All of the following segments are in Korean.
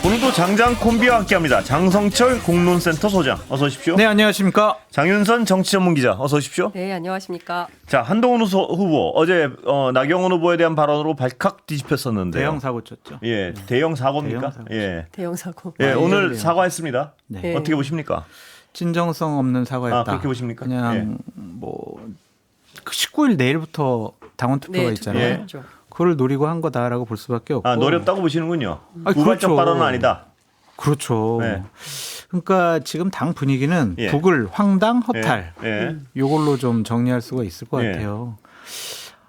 오늘도 장장 콤비와 함께합니다. 장성철 공론센터 소장 어서 오십시오. 네, 안녕하십니까. 장윤선 정치전문기자 어서 오십시오. 네, 안녕하십니까. 자, 한동훈 후보 어제 나경원 후보에 대한 발언으로 발칵 뒤집혔었는데요. 대형 사고 쳤죠. 예, 대형 사고입니까? 대형 사고. 예, 대형 사고. 예, 오늘 대형. 사과했습니다. 네. 어떻게 보십니까? 진정성 없는 사과였다. 아, 그렇게 보십니까? 그냥 뭐 19일 내일부터 당원 투표가 네, 있잖아요. 예. 투표했죠. 그걸 노리고 한 거다라고 볼 수밖에 없고. 아, 노렸다고 보시는군요. 아니, 우발적 그렇죠. 발언은 아니다. 그렇죠. 네. 그러니까 지금 당 분위기는 예. 북을 황당 허탈 예. 요걸로 좀 정리할 수가 있을 것 예. 같아요.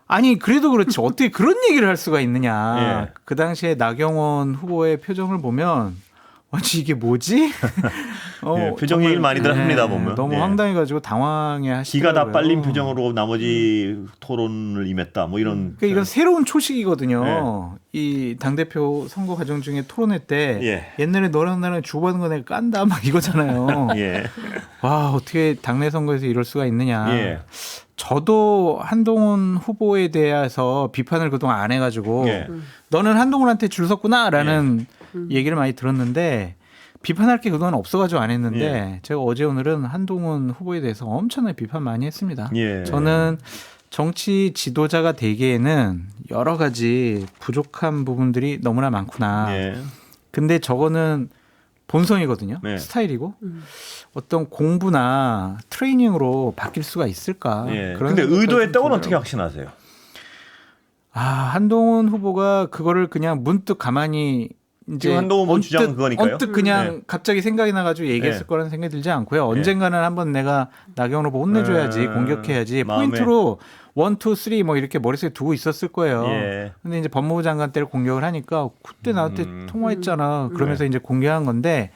아니 그래도 그렇지 어떻게 그런 얘기를 할 수가 있느냐. 예. 그 당시에 나경원 후보의 표정을 보면 아니 이게 뭐지? 예, 표정 얘기를 많이들 합니다, 보면. 너무 예. 황당해가지고 당황해 하시더라고요. 기가 다 빨린 표정으로 나머지 토론을 임했다. 뭐 이런. 그러니까 이건 새로운 초식이거든요. 이 당대표 선거 과정 중에 토론회 때 예. 옛날에 너랑 나랑 주고받은 거 내가 깐다 막 이거잖아요. 예. 와 어떻게 당내 선거에서 이럴 수가 있느냐. 예. 저도 한동훈 후보에 대해서 비판을 그동안 안 해가지고 예. 너는 한동훈한테 줄 섰구나라는 얘기를 많이 들었는데 비판할 게 그동안 없어가지고 안 했는데 예. 제가 어제 오늘은 한동훈 후보에 대해서 엄청나게 비판 많이 했습니다. 예. 저는 정치 지도자가 되기에는 여러 가지 부족한 부분들이 너무나 많구나. 예. 근데 저거는 본성이거든요. 네. 스타일이고 어떤 공부나 트레이닝으로 바뀔 수가 있을까? 예. 그런 근데 생각까지 의도했다고는 좀 어떻게 확신하세요? 아, 한동훈 후보가 그거를 그냥 문득 가만히 이제 지금 한동훈 후보 주장은 그거니까요. 언뜻 그냥 네. 갑자기 생각이 나가지고 얘기했을 네. 거라는 생각이 들지 않고요. 언젠가는 한번 내가 나경원 후보 혼내줘야지, 공격해야지. 마음에. 포인트로 1, 2, 3 뭐 이렇게 머릿속에 두고 있었을 거예요. 예. 근데 이제 법무부 장관 때를 공격을 하니까 그때 나한테 통화했잖아. 그러면서 네. 이제 공개한 건데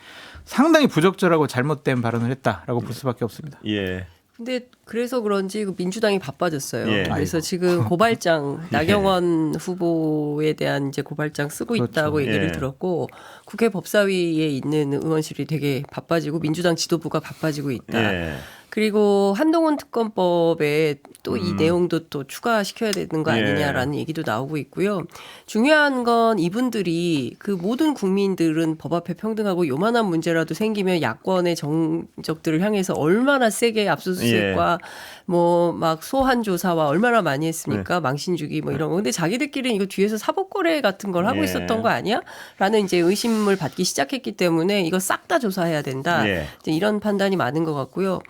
상당히 부적절하고 잘못된 발언을 했다라고 볼 수밖에 없습니다. 예. 근데 그래서 그런지 민주당이 바빠졌어요. 예. 그래서 아이고. 지금 고발장 나경원 후보에 대한 이제 고발장 쓰고 그렇죠. 있다고 얘기를 예. 들었고 국회 법사위에 있는 의원실이 되게 바빠지고 민주당 지도부가 바빠지고 있다. 예. 그리고 한동훈 특검법에 또 이 내용도 또 추가시켜야 되는 거 예. 아니냐라는 얘기도 나오고 있고요. 중요한 건 이분들이 그 모든 국민들은 법 앞에 평등하고 요만한 문제라도 생기면 야권의 정적들을 향해서 얼마나 세게 압수수색과 뭐 막 소환 조사와 얼마나 많이 했습니까? 망신 주기 뭐 이런 거. 근데 자기들끼리는 이거 뒤에서 사법거래 같은 걸 하고 예. 있었던 거 아니야? 라는 이제 의심을 받기 시작했기 때문에 이거 싹 다 조사해야 된다. 예. 이제 이런 판단이 많은 것 같고요.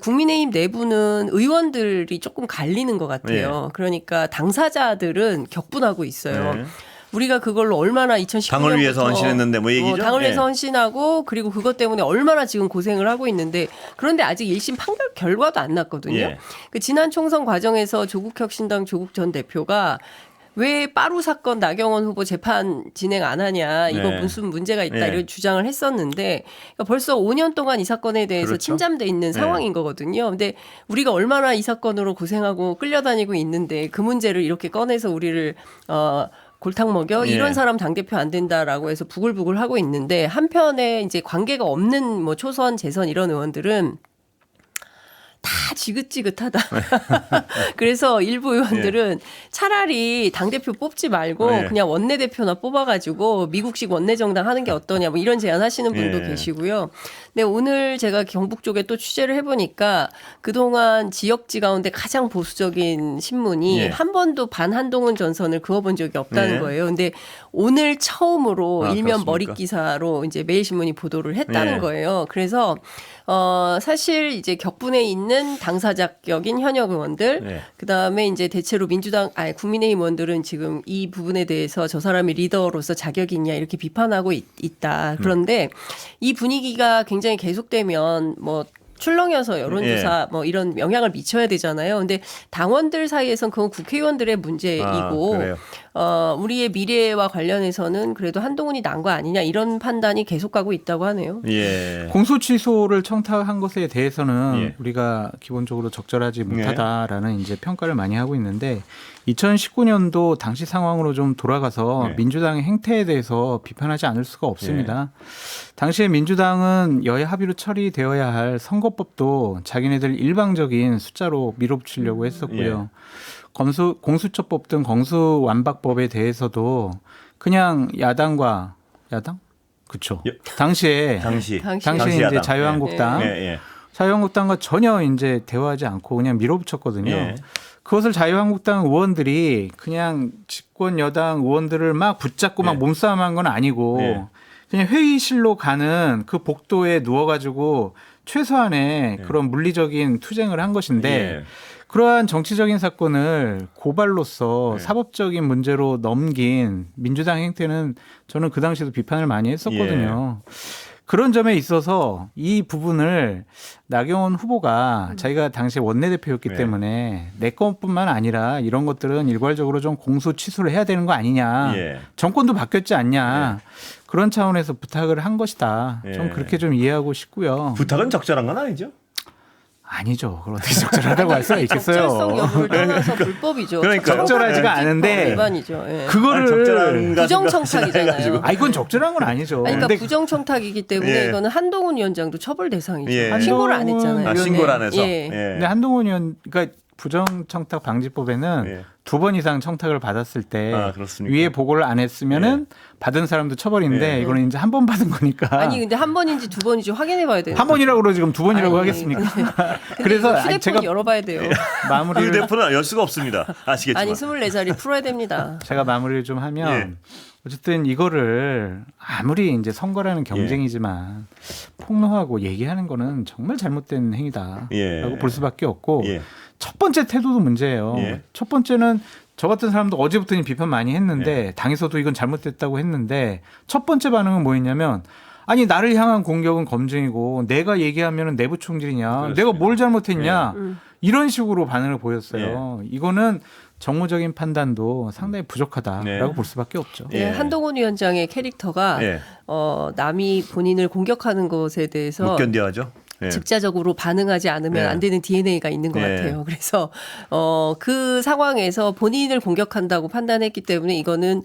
국민의힘 내부는 의원들이 조금 갈리는 것 같아요. 그러니까 당사자들은 격분하고 있어요. 네. 우리가 그걸로 얼마나 2019년부터 당을 위해서 헌신했는데 뭐 얘기죠? 당을 위해서 예. 헌신하고 그리고 그것 때문에 얼마나 지금 고생을 하고 있는데 그런데 아직 1심 판결 결과도 안 났거든요. 예. 그 지난 총선 과정에서 조국혁신당 조국 전 대표가 왜 빠루 사건 나경원 후보 재판 진행 안 하냐 이거 네. 무슨 문제가 있다 네. 이런 주장을 했었는데 그러니까 벌써 5년 동안 이 사건에 대해서 그렇죠. 침잠돼 있는 네. 상황인 거거든요. 근데 우리가 얼마나 이 사건으로 고생하고 끌려다니고 있는데 그 문제를 이렇게 꺼내서 우리를 골탕 먹여 예. 이런 사람 당대표 안 된다라고 해서 부글부글 하고 있는데 한편에 이제 관계가 없는 뭐 초선 재선 이런 의원들은 다 지긋지긋하다. 그래서 일부 의원들은 차라리 당대표 뽑지 말고 예. 그냥 원내대표나 뽑아가지고 미국식 원내정당 하는 게 어떠냐 뭐 이런 제안 하시는 분도 예. 계시고요. 근데 오늘 제가 경북 쪽에 또 취재를 해보니까 그동안 지역지 가운데 가장 보수적인 신문이 예. 한 번도 반한동훈 전선을 그어본 적이 없다는 예. 거예요. 근데 오늘 처음으로 아, 일면 그렇습니까? 머릿 기사로 이제 매일신문이 보도를 했다는 예. 거예요. 그래서 사실 이제 격분에 있는 당사자격인 현역 의원들, 예. 그 다음에 이제 대체로 국민의힘 의원들은 지금 이 부분에 대해서 저 사람이 리더로서 자격이 있냐 이렇게 비판하고 있다. 그런데 이 분위기가 굉장히 계속되면 뭐 출렁여서 여론조사 뭐 이런 영향을 미쳐야 되잖아요. 근데 당원들 사이에선 그건 국회의원들의 문제이고 그래요. 우리의 미래와 관련해서는 그래도 한동훈이 난 거 아니냐 이런 판단이 계속 가고 있다고 하네요. 예. 공소 취소를 청탁한 것에 대해서는 예. 우리가 기본적으로 적절하지 못하다라는 이제 평가를 많이 하고 있는데 2019년도 당시 상황으로 좀 돌아가서 네. 민주당의 행태에 대해서 비판하지 않을 수가 없습니다. 당시에 민주당은 여야 합의로 처리되어야 할 선거법도 자기네들 일방적인 숫자로 밀어붙이려고 했었고요. 공수처법 등 공수완박법에 대해서도 그냥 야당 그렇죠. 예. 당시에 당시 이제 야당. 자유한국당 예, 예. 자유한국당과 전혀 이제 대화하지 않고 그냥 밀어붙였거든요. 예. 그것을 자유한국당 의원들이 그냥 집권 여당 의원들을 막 붙잡고 막 예. 몸싸움한 건 아니고 예. 그냥 회의실로 가는 그 복도에 누워가지고 최소한의 그런 물리적인 투쟁을 한 것인데 예. 그러한 정치적인 사건을 고발로서 사법적인 문제로 넘긴 민주당 행태는 저는 그 당시에도 비판을 많이 했었거든요. 그런 점에 있어서 이 부분을 나경원 후보가 자기가 당시에 원내대표였기 네. 때문에 내 것뿐만 아니라 이런 것들은 일괄적으로 좀 공소 취소를 해야 되는 거 아니냐. 예. 정권도 바뀌었지 않냐. 그런 차원에서 부탁을 한 것이다. 예. 좀 그렇게 좀 이해하고 싶고요. 부탁은 적절한 건 아니죠. 아니죠. 그걸 어떻게 적절하다고 할 수가 있겠어요. 적절성 여부를 떠나서 불법이죠. 그러니까요. 적절하지가 청탁 않은데 위반이죠. 예. 그거를 적절한 부정청탁이잖아요. 이건 적절한 건 아니죠. 아니, 그러니까 근데 부정청탁이기 때문에 예. 이거는 한동훈 위원장도 처벌 대상이죠. 예. 신고를 안 한동훈 했잖아요. 신고를 안 해서. 예. 근데 한동훈 의원 그러니까 부정청탁 방지법에는 예. 2번 이상 청탁을 받았을 때 아, 그렇습니까? 위에 보고를 안 했으면은 받은 사람도 처벌인데 예. 이거는 이제 한 번 받은 거니까 아니 근데 한 번인지 두 번인지 확인해 봐야 돼요. 한 번이라고 그러고 지금 2번이라고 아니, 하겠습니까? 근데 그래서 이거 아니, 휴대폰 제가 열어봐야 돼요. 마무리를 휴대폰은 열 수가 없습니다. 아시겠지만. 아니 24자리 풀어야 됩니다. 제가 마무리를 좀 하면 예. 어쨌든 이거를 아무리 이제 선거라는 경쟁이지만 폭로하고 얘기하는 거는 정말 잘못된 행위다라고 예. 볼 수밖에 없고 예. 첫 번째 태도도 문제예요. 예. 첫 번째는 저 같은 사람도 어제부터는 비판 많이 했는데 당에서도 이건 잘못됐다고 했는데 첫 번째 반응은 뭐였냐면 아니 나를 향한 공격은 검증이고 내가 얘기하면 내부 총질이냐 그렇습니다. 내가 뭘 잘못했냐 이런 식으로 반응을 보였어요. 이거는 정무적인 판단도 상당히 부족하다라고 네. 볼 수밖에 없죠. 예. 네, 한동훈 위원장의 캐릭터가 예. 남이 본인을 공격하는 것에 대해서 못 견뎌하죠. 예. 즉자적으로 반응하지 않으면 네. 안 되는 DNA가 있는 것 네. 같아요. 그래서 그 상황에서 본인을 공격한다고 판단했기 때문에 이거는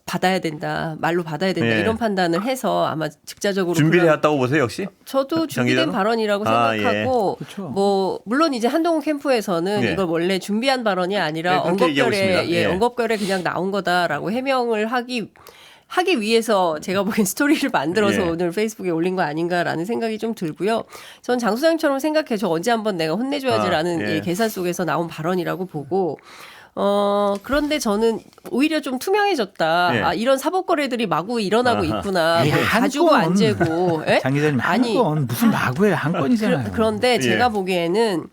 받아야 된다, 말로 받아야 된다 네. 이런 판단을 해서 아마 즉자적으로 준비를 해왔다고 보세요, 역시? 저도 준비된 기자는? 발언이라고 아, 생각하고 그렇죠. 뭐 물론 이제 한동훈 캠프에서는 네. 이걸 원래 준비한 발언이 아니라 네, 그렇게 얘기하고 있습니다. 엉겁결에 예. 엉겁결에 그냥 나온 거다라고 해명을 하기 위해서 제가 보기엔 스토리를 만들어서 예. 오늘 페이스북에 올린 거 아닌가라는 생각이 좀 들고요. 전 장 소장처럼 생각해. 저 언제 한번 내가 혼내줘야지라는 아, 예. 이 계산 속에서 나온 발언이라고 보고 그런데 저는 오히려 좀 투명해졌다. 예. 아, 이런 사법거래들이 마구 일어나고 아하. 있구나. 에이, 뭐 한 가지고 건. 안 재고. 예? 장 기자님 아니, 한 건 무슨 마구에 한 건이잖아요. 그런데 제가 예. 보기에는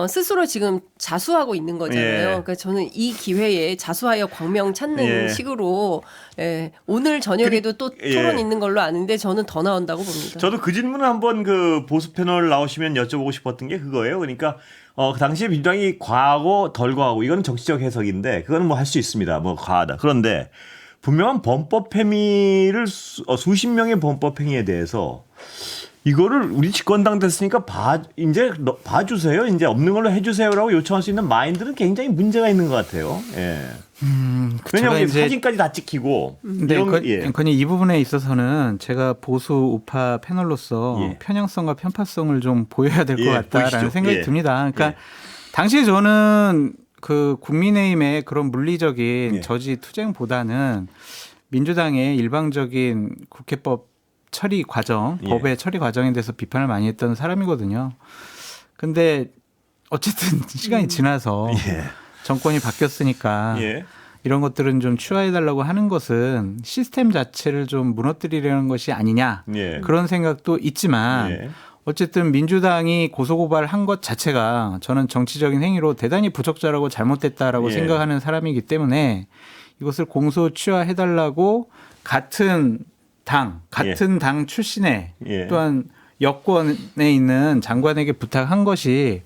스스로 지금 자수하고 있는 거잖아요. 예. 그러니까 저는 이 기회에 자수하여 광명 찾는 예. 식으로 오늘 저녁에도 또 예. 토론 있는 걸로 아는데 저는 더 나온다고 봅니다. 저도 그 질문을 한번 그 보수 패널 나오시면 여쭤보고 싶었던 게 그거예요. 그러니까 그 당시에 민주당이 과하고 덜 과하고 이거는 정치적 해석인데 그거는 뭐 할 수 있습니다. 뭐 과하다. 그런데 분명한 범법 행위를 수십 명의 범법 행위에 대해서 이거를 우리 집권당 됐으니까 이제 봐주세요. 이제 없는 걸로 해주세요라고 요청할 수 있는 마인드는 굉장히 문제가 있는 것 같아요. 예. 왜냐하면 제가 이제 사진까지 다 찍히고. 네, 예. 건이 이 부분에 있어서는 제가 보수 우파 패널로서 예. 편향성과 편파성을 좀 보여야 될 것 예, 같다라는 보이시죠? 생각이 예. 듭니다. 그러니까 예. 당시에 저는 그 국민의힘의 그런 물리적인 예. 저지 투쟁보다는 민주당의 일방적인 국회법 처리 과정, 예. 법의 처리 과정에 대해서 비판을 많이 했던 사람이거든요. 근데 어쨌든 시간이 지나서 예. 정권이 바뀌었으니까 예. 이런 것들은 좀 추가해달라고 하는 것은 시스템 자체를 좀 무너뜨리려는 것이 아니냐 예. 그런 생각도 있지만 예. 어쨌든 민주당이 고소고발한 것 자체가 저는 정치적인 행위로 대단히 부적절하고 잘못됐다라고 예. 생각하는 사람이기 때문에 이것을 공소 취하해달라고 같은 당 출신의 예. 또한 여권에 있는 장관에게 부탁한 것이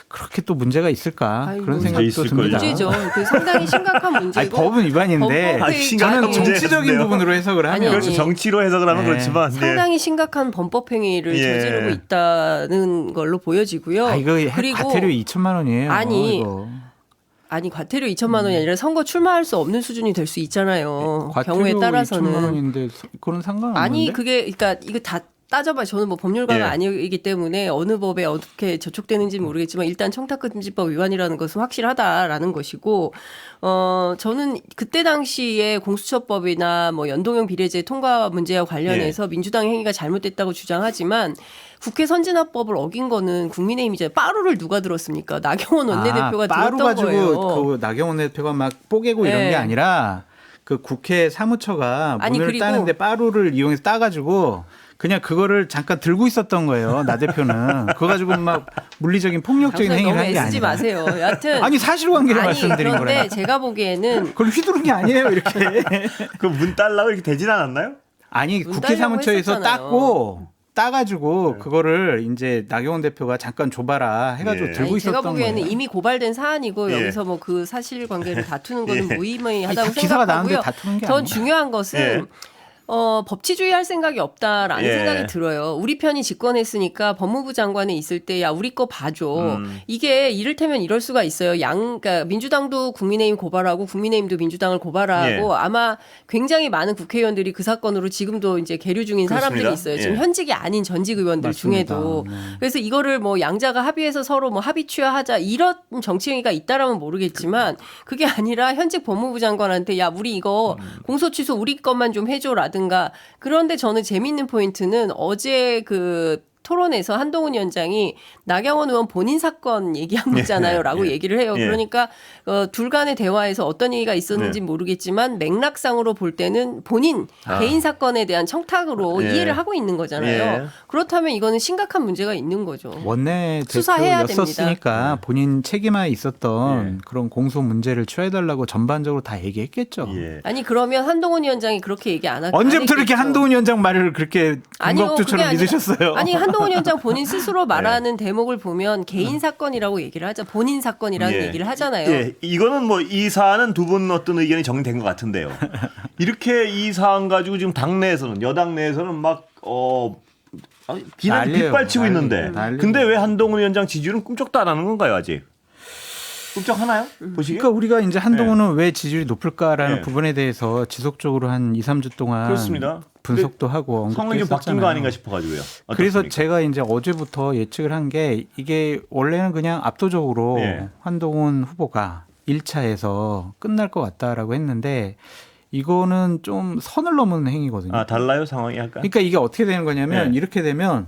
그렇게 또 문제가 있을까 아이고, 그런 문제 생각도 있을걸요. 듭니다. 문제죠. 그 상당히 심각한 문제고. 아니, 법은 위반인데 범법 심각한 저는 문제였네요. 정치적인 부분으로 해석을 하면 아니, 그렇죠. 정치로 해석을 하면 네. 그렇지만 상당히 심각한 범법 행위를 예. 저지르고 있다는 걸로 보여지고요. 아, 이거 그리고 과태료 2천만 원이에요. 아니, 이거. 아니 과태료 2천만 원이 아니라 선거 출마할 수 없는 수준이 될 수 있잖아요. 과태료 경우에 2천만 따라서는 원인데 그런 상관없는데. 아니 그게 그러니까 이거 다 따져봐. 저는 뭐 법률가가 예. 아니기 때문에 어느 법에 어떻게 저촉되는지는 모르겠지만 일단 청탁금지법 위반이라는 것은 확실하다라는 것이고 저는 그때 당시에 공수처법이나 뭐 연동형 비례제 통과 문제와 관련해서 민주당 행위가 잘못됐다고 주장하지만 국회 선진화법을 어긴 거는 국민의힘이잖아요. 빠루를 누가 들었습니까? 나경원 원내대표가 빠루 들었던 가지고 거예요. 그 나경원 대표가 막 뽀개고 이런 네. 게 아니라 그 국회 사무처가 아니, 문을 그리고- 따는데 빠루를 이용해서 따가지고 그냥 그거를 잠깐 들고 있었던 거예요. 나 대표는 그거 가지고 막 물리적인 폭력적인 당장 행위를 너무 한 게 애쓰지 아니라. 마세요. 여하튼 아니 사실관계를 아니 말씀드린 그런데 거라. 제가 보기에는 그걸 휘두른 게 아니에요 이렇게. 그 문 딸라고 이렇게 되진 않았나요? 아니 문 국회 따려고 사무처에서 했었잖아요. 땄고 따가지고 그거를 이제 나경원 대표가 잠깐 줘봐라 해가지고 예. 들고 아니, 제가 있었던 보기에는 거예요. 이미 고발된 사안이고 예. 여기서 뭐 그 사실관계를 다투는 거는 무의미하다고 아니, 그 기사가 생각하고요. 나왔는데 다투는 게 전 아니에요. 중요한 것은 예. 법치주의 할 생각이 없다라는 예. 생각이 들어요. 우리 편이 집권했으니까 법무부 장관에 있을 때 야 우리 거 봐줘. 이게 이를테면 이럴 수가 있어요. 그러니까 민주당도 국민의힘 고발하고 국민의힘도 민주당을 고발하고 예. 아마 굉장히 많은 국회의원들이 그 사건으로 지금도 이제 계류 중인 사람들이 그렇습니다. 있어요. 지금 예. 현직이 아닌 전직 의원들 맞습니다. 중에도. 네. 그래서 이거를 뭐 양자가 합의해서 서로 뭐 합의 취하하자 이런 정치행위가 있다라면 모르겠지만 그게 아니라 현직 법무부 장관한테 야 우리 이거 공소 취소 우리 것만 좀 해줘라든가. 그런데 저는 재미있는 포인트는 어제 그 토론에서 한동훈 위원장이 나경원 의원 본인 사건 얘기한 거잖아요라고 예. 얘기를 해요. 예. 그러니까 둘 간의 대화에서 어떤 얘기가 있었는지 네. 모르겠지만 맥락상으로 볼 때는 본인 개인 사건에 대한 청탁으로 예. 이해를 하고 있는 거잖아요. 예. 그렇다면 이거는 심각한 문제가 있는 거죠. 원내 수사해야 대표였었으니까 본인 책임하에 있었던 예. 그런 공소 문제를 취해달라고 전반적으로 다 얘기했겠죠. 예. 아니 그러면 한동훈 위원장이 그렇게 얘기 안 하고 언제부터 이렇게 한동훈 위원장 말을 그렇게 아니요, 군법주처럼 그게 아니라- 믿으셨어요? 아니 한동훈 위원장 본인 스스로 말하는 대목을 보면 개인 사건이라고 얘기를 하자. 본인 사건이라는 예. 얘기를 하잖아요. 예, 이거는 뭐 이 사안은 두 분 어떤 의견이 정리된 것 같은데요. 이렇게 이 사안 가지고 지금 당내에서는 여당 내에서는 막 비난 난리예요. 빗발치고 난리. 있는데, 난리. 근데 왜 한동훈 위원장 지지율은 꿈쩍도 안 하는 건가요 아직? 꿈쩍하나요? 보시기에? 그러니까 우리가 이제 한동훈은 왜 지지율이 높을까라는 예. 부분에 대해서 지속적으로 한 2, 3주 동안 그렇습니다. 분석도 하고 상황이 좀 바뀐 거 아닌가 싶어가지고요. 그래서 어떻습니까? 제가 이제 어제부터 예측을 한 게 이게 원래는 그냥 압도적으로 예. 한동훈 후보가 1차에서 끝날 것 같다라고 했는데 이거는 좀 선을 넘은 행위거든요. 아 달라요 상황이 약간. 그러니까 이게 어떻게 되는 거냐면 예. 이렇게 되면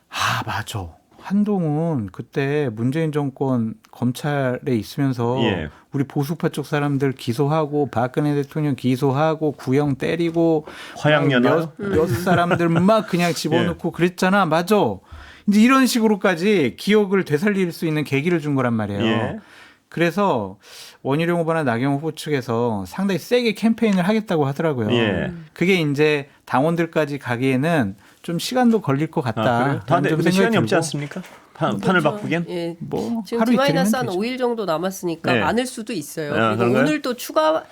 아 맞아. 한동훈 그때 문재인 정권 검찰에 있으면서 예. 우리 보수파 쪽 사람들 기소하고 박근혜 대통령 기소하고 구형 때리고 화양연화? 몇 사람들 막 그냥 집어넣고 그랬잖아. 맞아. 이제 이런 식으로까지 기억을 되살릴 수 있는 계기를 준 거란 말이에요. 예. 그래서 원희룡 후보나 나경원 후보 측에서 상당히 세게 캠페인을 하겠다고 하더라고요. 예. 그게 이제 당원들까지 가기에는 좀 시간도 걸릴 것 같다. 아, 그래요? 다들 좀 근데 시간이 생각이 없지 들고. 않습니까? 판을 바꾸기엔? 예. 뭐 지금 하루 이틀이면 디마이너스 한 되죠. 5일 정도 남았으니까 네. 많을 수도 있어요. 아, 그리고 그런가요? 오늘 또 추가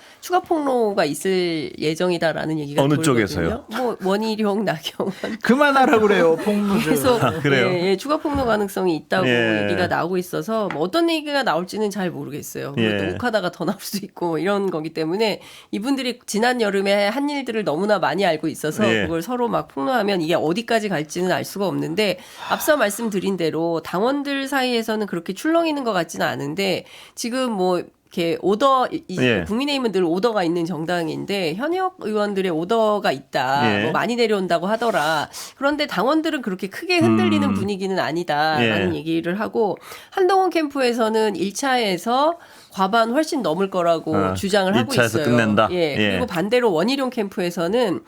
폭로가 있을 예정이다라는 얘기가 어느 돌거든요. 쪽에서요? 뭐 원희룡, 나경원 그만하라 그래요. 폭로주. 계속 그래요? 예, 추가 폭로 가능성이 있다고 예. 얘기가 나오고 있어서 뭐 어떤 얘기가 나올지는 잘 모르겠어요. 그리고 예. 또 욱하다가 더 나올 수도 있고 뭐 이런 거기 때문에 이분들이 지난 여름에 한 일들을 너무나 많이 알고 있어서 예. 그걸 서로 막 폭로하면 이게 어디까지 갈지는 알 수가 없는데 앞서 말씀드린 대로 당원들 사이에서는 그렇게 출렁이는 것 같지는 않은데 지금 뭐 이렇게 예. 국민의힘은 늘 오더가 있는 정당인데 현역 의원들의 오더가 있다. 예. 뭐 많이 내려온다고 하더라. 그런데 당원들은 그렇게 크게 흔들리는 분위기는 아니다라는 예. 얘기를 하고 한동훈 캠프에서는 1차에서 과반 훨씬 넘을 거라고 주장을 하고 1차에서 있어요. 끝낸다? 예. 예. 그리고 반대로 원희룡 캠프에서는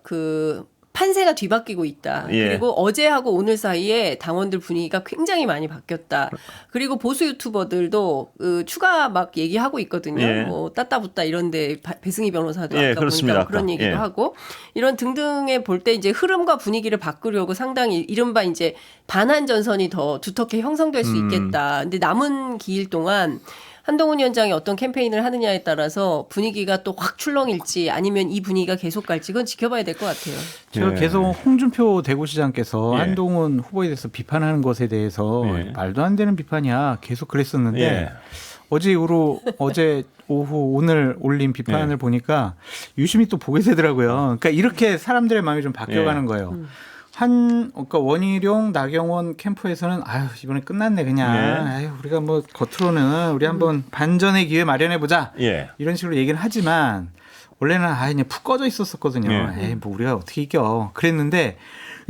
그 판세가 뒤바뀌고 있다. 예. 그리고 어제하고 오늘 사이에 당원들 분위기가 굉장히 많이 바뀌었다. 그리고 보수 유튜버들도 추가 막 얘기하고 있거든요. 예. 뭐 따따붙다 이런데 배승희 변호사도 예, 아까 그렇습니다. 보니까 그런 아까. 얘기도 예. 하고 이런 등등에 볼 때 이제 흐름과 분위기를 바꾸려고 상당히 이른바 이제 반한 전선이 더 두텁게 형성될 수 있겠다. 근데 남은 기일 동안 한동훈 위원장이 어떤 캠페인을 하느냐에 따라서 분위기가 또 확 출렁일지 아니면 이 분위기가 계속 갈지 그건 지켜봐야 될 것 같아요. 제가 예. 계속 홍준표 대구시장께서 예. 한동훈 후보에 대해서 비판하는 것에 대해서 예. 말도 안 되는 비판이야 계속 그랬었는데 예. 어제 이후로 어제 오후 오늘 올린 비판을 보니까 유심히 또 보게 되더라고요. 그러니까 이렇게 사람들의 마음이 좀 바뀌어가는 거예요. 그러니까 원희룡, 나경원 캠프에서는 아유 이번에 끝났네 그냥. 아유 우리가 뭐 겉으로는 우리 한번 반전의 기회 마련해 보자. 예. 이런 식으로 얘기를 하지만 원래는 그냥 푹 꺼져 있었거든요. 에이 뭐 우리가 어떻게 이겨? 그랬는데.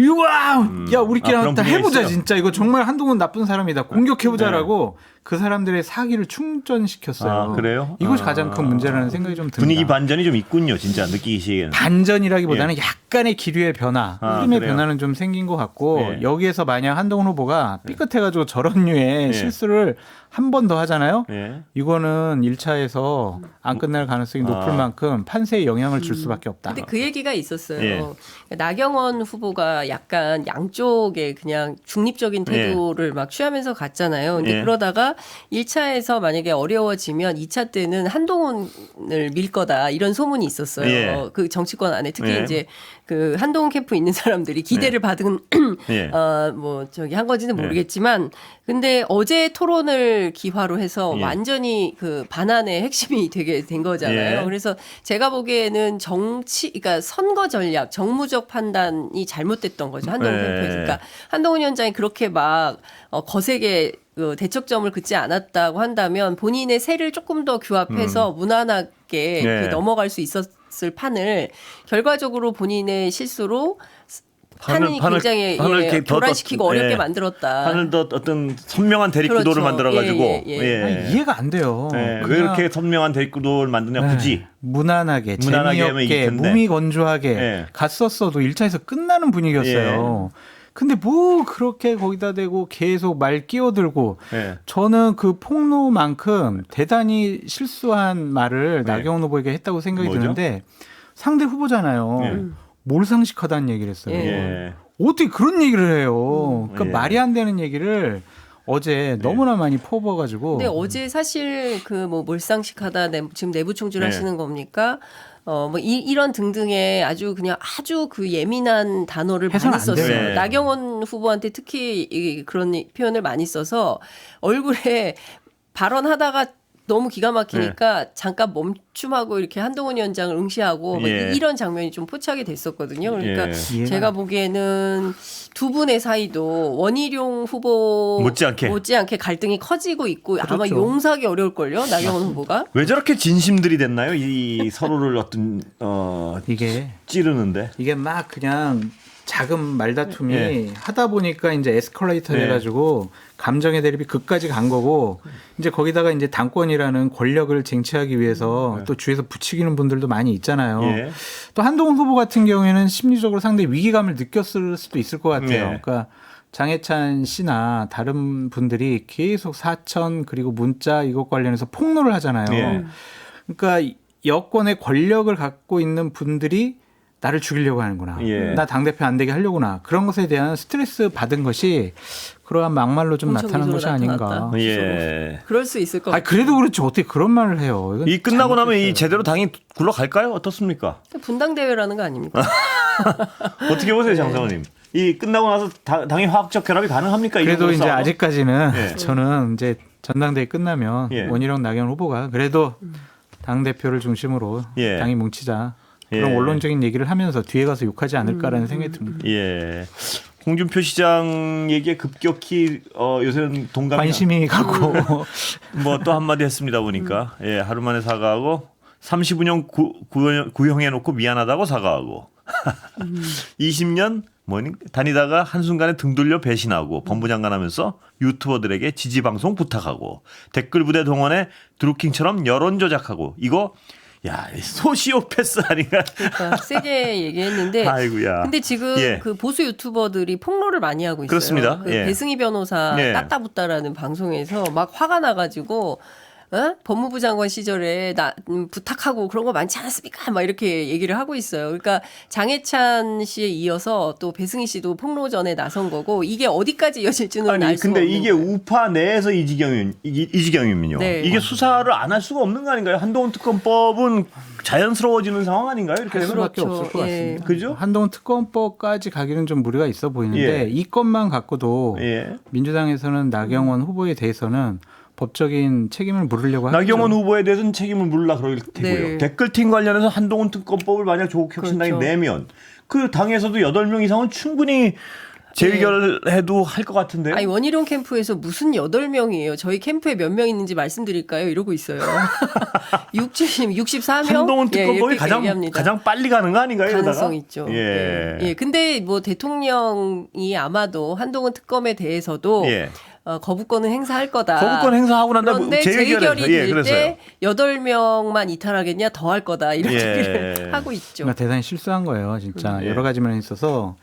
우와, 야 우리끼리 그런 다 분위기가 해보자 있어요. 진짜 이거 정말 한동훈 나쁜 사람이다 공격해보자라고 그 사람들의 사기를 충전시켰어요. 아, 그래요? 이것이 가장 큰 문제라는 생각이 좀 듭니다. 분위기 반전이 좀 있군요. 진짜 느끼시기에는. 반전이라기보다는 약간의 기류의 변화, 흐름의 그래요? 변화는 좀 생긴 것 같고 예. 여기에서 만약 한동훈 후보가 삐끗해가지고 저런 류의 실수를 한 번 더 하잖아요. 예. 이거는 1차에서 안 끝날 가능성이 높을 만큼 판세에 영향을 줄 수밖에 없다. 근데 그 얘기가 있었어요. 예. 나경원 후보가 약간 양쪽에 그냥 중립적인 태도를 막 취하면서 갔잖아요. 근데 예. 그러다가 1차에서 만약에 어려워지면 2차 때는 한동훈을 밀 거다 이런 소문이 있었어요. 예. 그 정치권 안에 특히 예. 이제 그 한동훈 캠프 있는 사람들이 기대를 받은 예. 뭐 저기 한 건지는 모르겠지만 근데 어제 토론을 기화로 해서 예. 완전히 그 반환의 핵심이 되게 된 거잖아요. 예. 그래서 제가 보기에는 그러니까 선거 전략, 정무적 판단이 잘못됐던 거죠. 한동훈 예. 캠프에서. 그러니까 한동훈 위원장이 그렇게 막 거세게 그 대척점을 긋지 않았다고 한다면 본인의 세를 조금 더 규합해서 무난하게 예. 그 넘어갈 수 있었을 판을 결과적으로 본인의 실수로 판이 굉장히 이렇게 더 교란시키고 어렵게 만들었다. 판을 더 어떤 선명한 대립구도를 그렇죠. 만들어가지고 아니, 이해가 안 돼요. 왜 그냥 이렇게 선명한 대립구도를 만드냐 굳이. 무난하게, 무난하게 하면 재미없게, 이길 텐데. 무미건조하게 예. 갔었어도 1차에서 끝나는 분위기였어요. 근데 뭐 그렇게 거기다 대고 계속 말 끼어들고 예. 저는 그 폭로만큼 대단히 실수한 말을 나경원 후보에게 했다고 생각이 뭐죠? 드는데 상대 후보잖아요. 예. 몰상식하다는 얘기를 했어요. 예. 어떻게 그런 얘기를 해요? 그러니까 예. 말이 안 되는 얘기를 어제 너무나 많이 퍼부어가지고. 근데 어제 사실 그 뭐 몰상식하다 지금 내부 총질 네. 하시는 겁니까? 뭐 이런 등등의 아주 그 예민한 단어를 해서는 많이 안 썼어요. 돼요. 나경원 후보한테 특히 그런 표현을 많이 써서 얼굴에 발언하다가 너무 기가 막히니까 잠깐 멈춤하고 이렇게 한동훈 위원장을 응시하고 막 예. 이런 장면이 좀 포착이 됐었거든요. 그러니까 예. 제가 보기에는 두 분의 사이도 원희룡 후보 못지않게 갈등이 커지고 있고 아마 그렇죠. 용서하기 어려울걸요. 나경원 후보가. 왜 저렇게 진심들이 됐나요? 이 서로를 어떤 이게 찌르는데. 막 그냥 작은 말다툼이 예. 하다 보니까 이제 에스컬레이터 예. 해가지고 감정의 대립이 끝까지 간 거고 이제 거기다가 이제 당권이라는 권력을 쟁취하기 위해서 또 주위에서 부추기는 분들도 많이 있잖아요. 예. 또 한동훈 후보 같은 경우에는 심리적으로 상당히 위기감을 느꼈을 수도 있을 것 같아요. 예. 그러니까 장해찬 씨나 다른 분들이 계속 사천 그리고 문자 이것 관련해서 폭로를 하잖아요. 예. 그러니까 여권의 권력을 갖고 있는 분들이 나를 죽이려고 하는구나. 예. 나 당대표 안 되게 하려구나. 그런 것에 대한 스트레스 받은 것이 그러한 막말로 좀 공천 나타난 구조로 것이 나타났다. 아닌가. 예. 그럴 수 있을 것 아 같아요. 그래도 그렇지 어떻게 그런 말을 해요. 이건 이 끝나고 나면 이 잘못됐어요. 제대로 당이 굴러갈까요? 어떻습니까? 분당대회라는 거 아닙니까? 어떻게 보세요, 장사원님? 이 끝나고 나서 당의 화학적 결합이 가능합니까? 그래도 이런 이제 걸로 싸워도? 아직까지는 예. 저는 이제 전당대회 끝나면 예. 원희룡 나경원 후보가 그래도 당 대표를 중심으로 예. 당이 뭉치자. 그런 예. 원론적인 얘기를 하면서 뒤에 가서 욕하지 않을까라는 생각이 듭니다. 예. 홍준표 시장 얘기에 급격히 요새는 동감이 관심이 가고 뭐 또 한마디 했습니다 보니까 예, 하루 만에 사과하고 35년 구형해 놓고 미안하다고 사과하고 20년 다니다가 한순간에 등 돌려 배신하고 본부장관 하면서 유튜버들에게 지지 방송 부탁하고 댓글 부대 동원해 드루킹처럼 여론 조작하고 이거 야, 소시오패스 아닌가? 그러니까 세게 얘기했는데 아이고야. 근데 지금 예. 그 보수 유튜버들이 폭로를 많이 하고 있어요. 그렇습니다. 그 예. 배승희 변호사 예. 따따붙다라는 방송에서 막 화가 나가지고 법무부 장관 시절에 나 부탁하고 그런 거 많지 않았습니까? 막 이렇게 얘기를 하고 있어요. 그러니까 장해찬 씨에 이어서 또 배승희 씨도 폭로전에 나선 거고 이게 어디까지 이어질지는 아니 알 수가 근데 없는 이게 거예요. 우파 내에서 이 지경이면요. 네. 이게 수사를 안 할 수가 없는 거 아닌가요? 한동훈 특검법은 자연스러워지는 상황 아닌가요? 이렇게 되면 수밖에 그렇죠. 없을 것 예. 같습니다. 그죠? 한동훈 특검법까지 가기는 좀 무리가 있어 보이는데 예. 이 건만 갖고도 예. 민주당에서는 나경원 후보에 대해서는 법적인 책임을 물으려고 하죠. 나경원 후보에 대해서는 책임을 물으려 그럴 테고요. 네. 댓글팀 관련해서 한동훈 특검법을 만약 조국혁신당이 그렇죠. 내면 그 당에서도 8명 이상은 충분히 재의결해도 할 것 같은데요. 아니 원희룡 캠프에서 무슨 8명이에요. 저희 캠프에 몇 명 있는지 말씀드릴까요? 이러고 있어요. 64명? 한동훈 특검법이 가장 빨리 가는 거 아닌가요? 가능성 이러다가? 있죠. 예. 예. 근데 뭐 대통령이 아마도 한동훈 특검에 대해서도 예. 거부권은 행사할 거다. 거부권 행사하고 난 다음에 그런데 재의결이 재의결이 될 때 8명만 이탈하겠냐 더 할 거다. 이런 예. 얘기를 하고 있죠. 그러니까 대단히 실수한 거예요. 진짜 예. 여러 가지 면에 있어서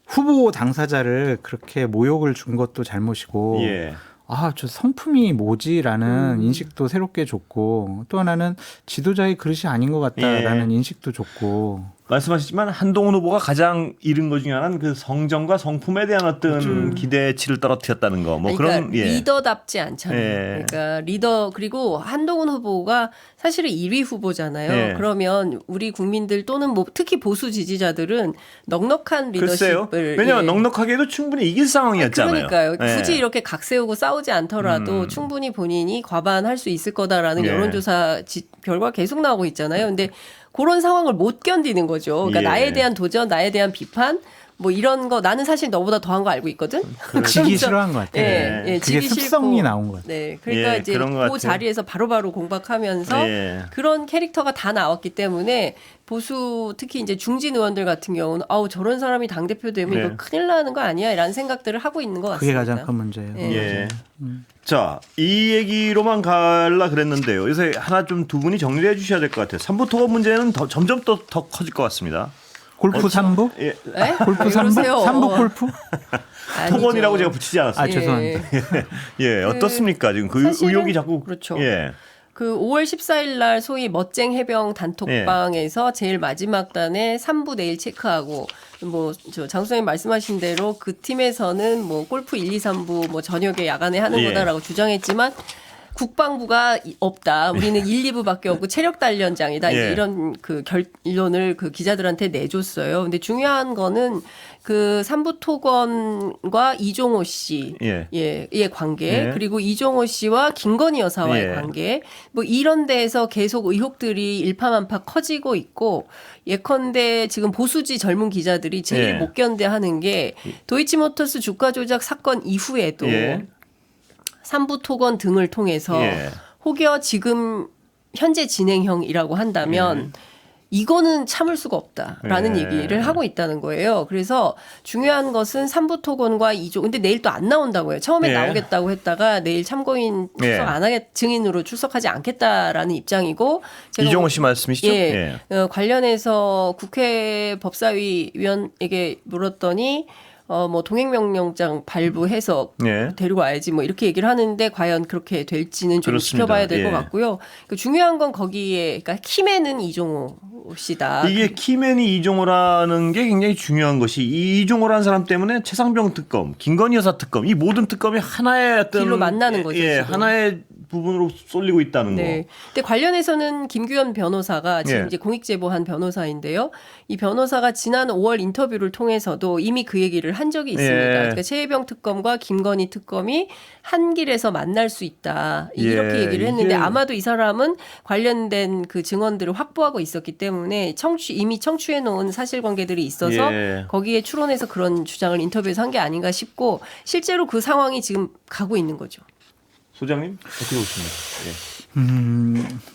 후보 당사자를 그렇게 모욕을 준 것도 잘못이고 예. 아, 저 성품이 뭐지라는 인식도 새롭게 줬고 또 하나는 지도자의 그릇이 아닌 것 같다라는 인식도 줬고 말씀하셨지만 한동훈 후보가 가장 잃은 것 중에 하나는 그 성정과 성품에 대한 어떤 기대치를 떨어뜨렸다는 거. 뭐 그러니까 그런 예. 리더답지 않잖아요. 예. 그러니까 리더 그리고 한동훈 후보가 사실은 1위 후보잖아요. 예. 그러면 우리 국민들 또는 뭐 특히 보수 지지자들은 넉넉한 글쎄요. 리더십을 왜냐하면 예. 넉넉하게도 충분히 이길 상황이었잖아요. 그러니까요. 예. 굳이 이렇게 각 세우고 싸우지 않더라도 충분히 본인이 과반할 수 있을 거다라는 예. 여론조사 결과 계속 나오고 있잖아요. 근데 그런 상황을 못 견디는 거죠. 그러니까 예. 나에 대한 도전, 나에 대한 비판, 뭐 이런 거 나는 사실 너보다 더한 거 알고 있거든. 지기 싫어한 것 같아요. 예, 예, 그게 지기 습성이 싫고. 나온 것 같아요. 네, 그러니까 예, 이제 그런 것 그 같아요. 자리에서 바로바로 공박하면서 예. 그런 캐릭터가 다 나왔기 때문에 보수 특히 이제 중진 의원들 같은 경우는 아우 저런 사람이 당 대표 되면 네. 이거 큰일 나는 거 아니야라는 생각들을 하고 있는 것 그게 같습니다. 가장 큰 문제예요. 예. 예. 자, 이 얘기로만 갈라 그랬는데요. 요새 하나 좀 두 분이 정리해 주셔야 될 것 같아요. 삼부토건 문제는 점점 더 커질 것 같습니다. 골프 3부? 예. 에? 골프 왜 3부? 그러세요? 3부 골프? 아니죠. 토건이라고 제가 붙이지 않았어요. 아, 죄송합니다. 예, 어떻습니까? 지금 그 사실은 의혹이 자꾸 그렇죠. 예. 그 5월 14일 날 소위 멋쟁 해병 단톡방에서 제일 마지막 단에 3부 내일 체크하고 뭐 저 장수님 말씀하신 대로 그 팀에서는 뭐 골프 1, 2, 3부 뭐 저녁에 야간에 하는 예. 거다라고 주장했지만 국방부가 없다. 우리는 1, 2부밖에 없고 체력 단련장이다. 이제 예. 이런 그 결론을 그 기자들한테 내줬어요. 근데 중요한 거는 그 삼부토건과 이종호 씨, 예. 의 관계, 예. 그리고 이종호 씨와 김건희 여사와의 예. 관계, 뭐 이런 데에서 계속 의혹들이 일파만파 커지고 있고, 예컨대 지금 보수지 젊은 기자들이 제일 예. 못 견뎌하는 게 도이치모터스 주가 조작 사건 이후에도 예. 삼부토건 등을 통해서 예. 혹여 지금 현재 진행형이라고 한다면 이거는 참을 수가 없다라는 예. 얘기를 하고 있다는 거예요. 그래서 중요한 것은 삼부토건과 이종 근데 내일 또 안 나온다고요. 처음에 예. 나오겠다고 했다가 내일 참고인 출석 예. 안 하겠 증인으로 출석하지 않겠다라는 입장이고 제가 이종호 씨 말씀이시죠? 예. 관련해서 국회 법사위 위원에게 물었더니 뭐 동행명령장 발부해서 예. 데리고 와야지 뭐 이렇게 얘기를 하는데 과연 그렇게 될지는 좀 그렇습니다. 지켜봐야 될 것 예. 같고요. 그 중요한 건 거기에 그러니까 키맨은 이종호 씨다. 이게 키맨이 이종호라는 게 굉장히 중요한 것이 이 이종호라는 사람 때문에 최상병 특검, 김건희 여사 특검 이 모든 특검이 하나의 어떤 길로 만나는 거죠, 예, 지금. 하나의 부분으로 쏠리고 있다는 네. 거. 근데 관련해서는 김규현 변호사가 지금 예. 이제 공익 제보한 변호사인데요. 이 변호사가 지난 5월 인터뷰를 통해서도 이미 그 얘기를 한 적이 있습니다. 예. 그러니까 최혜병 특검과 김건희 특검이 한 길에서 만날 수 있다. 이렇게 예. 얘기를 했는데 이게- 아마도 이 사람은 관련된 그 증언들을 확보하고 있었기 때문에 이미 청취해 놓은 사실관계들이 있어서 예. 거기에 추론해서 그런 주장을 인터뷰에서 한 게 아닌가 싶고 실제로 그 상황이 지금 가고 있는 거죠. 소장님 어떻게 보십니까?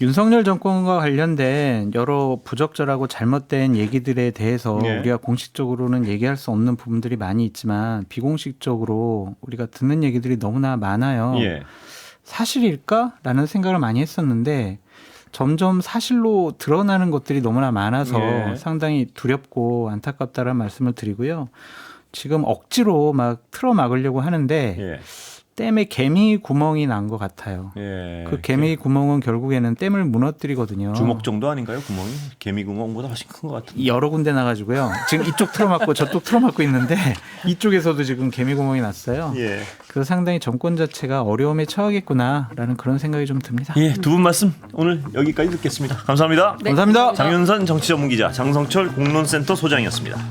윤석열 정권과 관련된 여러 부적절하고 잘못된 얘기들에 대해서 예. 우리가 공식적으로는 얘기할 수 없는 부분들이 많이 있지만 비공식적으로 우리가 듣는 얘기들이 너무나 많아요. 예. 사실일까라는 생각을 많이 했었는데 점점 사실로 드러나는 것들이 너무나 많아서 예. 상당히 두렵고 안타깝다는 말씀을 드리고요. 지금 억지로 막 틀어 막으려고 하는데 예. 댐에 개미 구멍이 난 것 같아요. 예. 그 개미 구멍은 결국에는 댐을 무너뜨리거든요. 주먹 정도 아닌가요? 구멍이? 개미 구멍보다 훨씬 큰 것 같은데. 여러 군데 나가지고요. 지금 이쪽 틀어막고 저쪽 틀어막고 있는데 이쪽에서도 지금 개미 구멍이 났어요. 예. 그래서 상당히 정권 자체가 어려움에 처하겠구나라는 그런 생각이 좀 듭니다. 예, 두 분 말씀 오늘 여기까지 듣겠습니다. 감사합니다. 네, 감사합니다. 장윤선 정치전문기자, 장성철 공론센터 소장이었습니다.